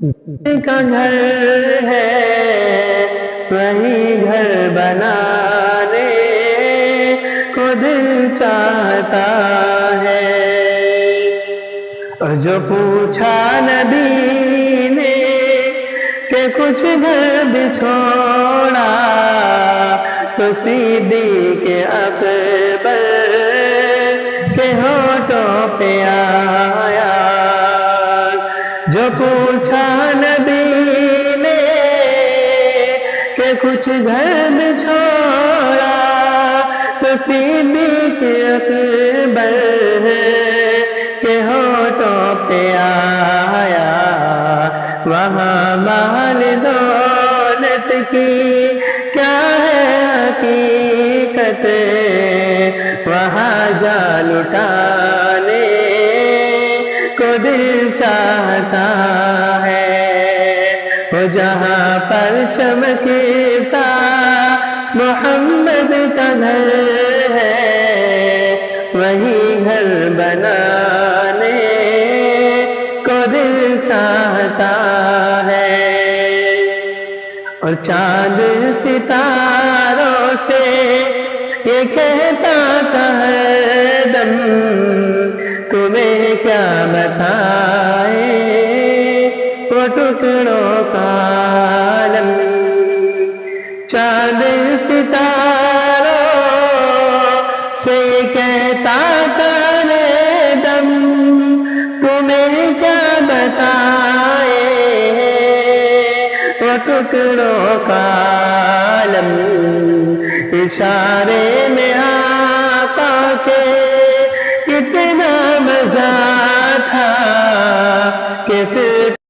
کا گھر ہے وہی گھر بنانے کو دل چاہتا ہے۔ اور جو پوچھا نبی نے کہ کچھ گھر بھی چھوڑا تو صدیق اکبر کے ہونٹوں پہ آیا۔ جو پوچھا نبی نے کہ کچھ گھر بھی چھوڑا تو صدیق اکبر کے ہونٹوں پہ آیا۔ وہاں مال دولت کی کیا ہے حقیقت، وہاں جان لٹانے کو دل چاہتا ہے۔ وہ جہاں پر چمکتا محمد کا گھر ہے وہی گھر بنانے کو دل چاہتا ہے۔ اور چاند ستاروں سے یہ کہتا تھا ہر دم تمہیں کیا بتائے وہ ٹکڑوں کا عالم۔ چاند ستاروں سے کہتا تھا ہر دم تمہیں کیا بتائے وہ ٹکڑوں کا عالم۔ اشارے میں آقا کے کتنا مزہ تھا